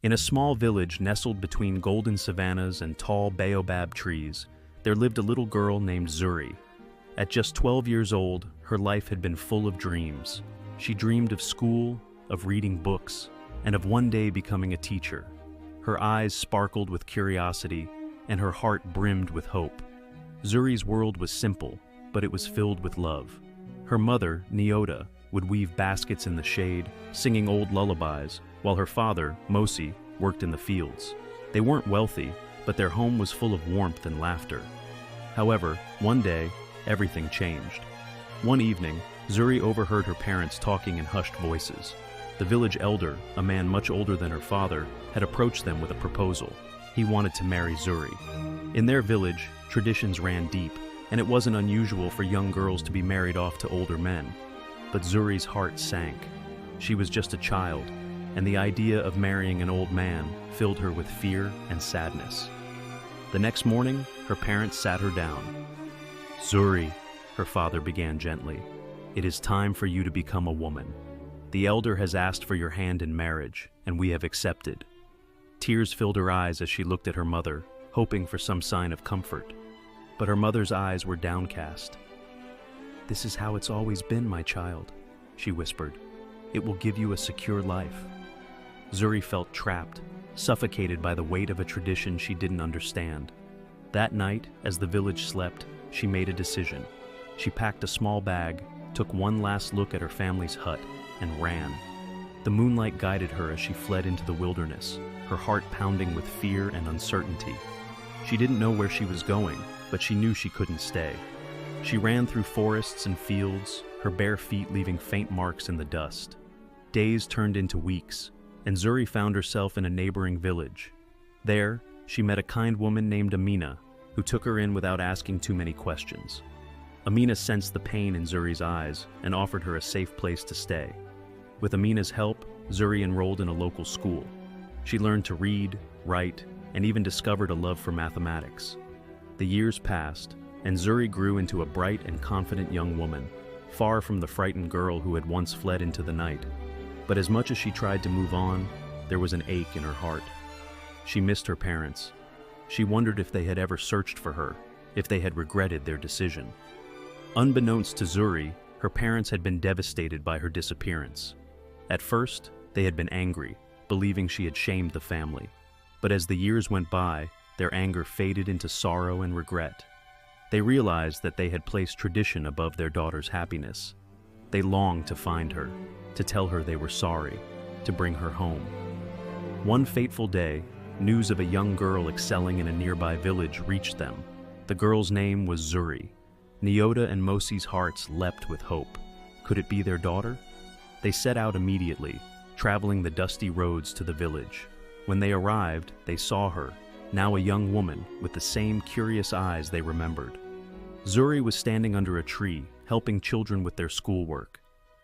In a small village nestled between golden savannahs and tall baobab trees, there lived a little girl named Zuri. At just 12 years old, her life had been full of dreams. She dreamed of school, of reading books, and of one day becoming a teacher. Her eyes sparkled with curiosity, and her heart brimmed with hope. Zuri's world was simple, but it was filled with love. Her mother, Nyota, would weave baskets in the shade, singing old lullabies, while her father, Mosi, worked in the fields. They weren't wealthy, but their home was full of warmth and laughter. However, one day, everything changed. One evening, Zuri overheard her parents talking in hushed voices. The village elder, a man much older than her father, had approached them with a proposal. He wanted to marry Zuri. In their village, traditions ran deep, and it wasn't unusual for young girls to be married off to older men. But Zuri's heart sank. She was just a child, and the idea of marrying an old man filled her with fear and sadness. The next morning, her parents sat her down. "Zuri," her father began gently, "it is time for you to become a woman. The elder has asked for your hand in marriage, and we have accepted." Tears filled her eyes as she looked at her mother, hoping for some sign of comfort. But her mother's eyes were downcast. "This is how it's always been, my child," she whispered. "It will give you a secure life." Zuri felt trapped, suffocated by the weight of a tradition she didn't understand. That night, as the village slept, she made a decision. She packed a small bag, took one last look at her family's hut, and ran. The moonlight guided her as she fled into the wilderness, her heart pounding with fear and uncertainty. She didn't know where she was going, but she knew she couldn't stay. She ran through forests and fields, her bare feet leaving faint marks in the dust. Days turned into weeks, and Zuri found herself in a neighboring village. There, she met a kind woman named Amina, who took her in without asking too many questions. Amina sensed the pain in Zuri's eyes and offered her a safe place to stay. With Amina's help, Zuri enrolled in a local school. She learned to read, write, and even discovered a love for mathematics. The years passed, and Zuri grew into a bright and confident young woman, far from the frightened girl who had once fled into the night. But as much as she tried to move on, there was an ache in her heart. She missed her parents. She wondered if they had ever searched for her, if they had regretted their decision. Unbeknownst to Zuri, her parents had been devastated by her disappearance. At first, they had been angry, believing she had shamed the family. But as the years went by, their anger faded into sorrow and regret. They realized that they had placed tradition above their daughter's happiness. They longed to find her, to tell her they were sorry, to bring her home. One fateful day, news of a young girl excelling in a nearby village reached them. The girl's name was Zuri. Nyota and Mosi's hearts leapt with hope. Could it be their daughter? They set out immediately, traveling the dusty roads to the village. When they arrived, they saw her, now a young woman, with the same curious eyes they remembered. Zuri was standing under a tree, helping children with their schoolwork.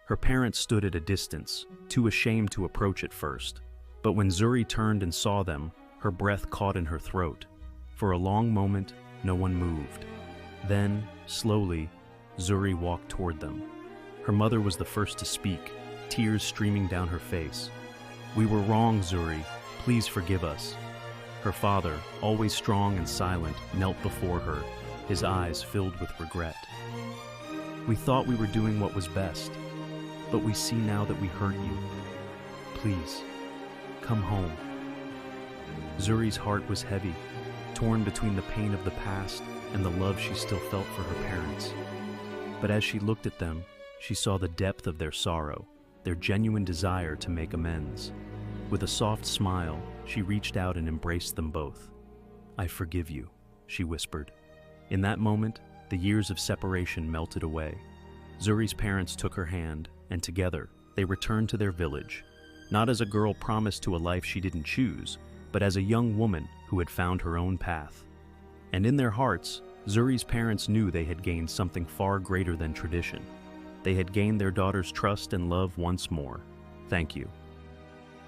Her parents stood at a distance, too ashamed to approach at first. But when Zuri turned and saw them, her breath caught in her throat. For a long moment, no one moved. Then, slowly, Zuri walked toward them. Her mother was the first to speak, tears streaming down her face. "We were wrong, Zuri. Please forgive us." Her father, always strong and silent, knelt before her, his eyes filled with regret. "We thought we were doing what was best, but we see now that we hurt you. Please, come home." Zuri's heart was heavy, torn between the pain of the past and the love she still felt for her parents. But as she looked at them, she saw the depth of their sorrow, their genuine desire to make amends. With a soft smile, she reached out and embraced them both. "I forgive you," she whispered. In that moment, the years of separation melted away. Zuri's parents took her hand, and together, they returned to their village, not as a girl promised to a life she didn't choose, but as a young woman who had found her own path. And in their hearts, Zuri's parents knew they had gained something far greater than tradition. They had gained their daughter's trust and love once more. Thank you.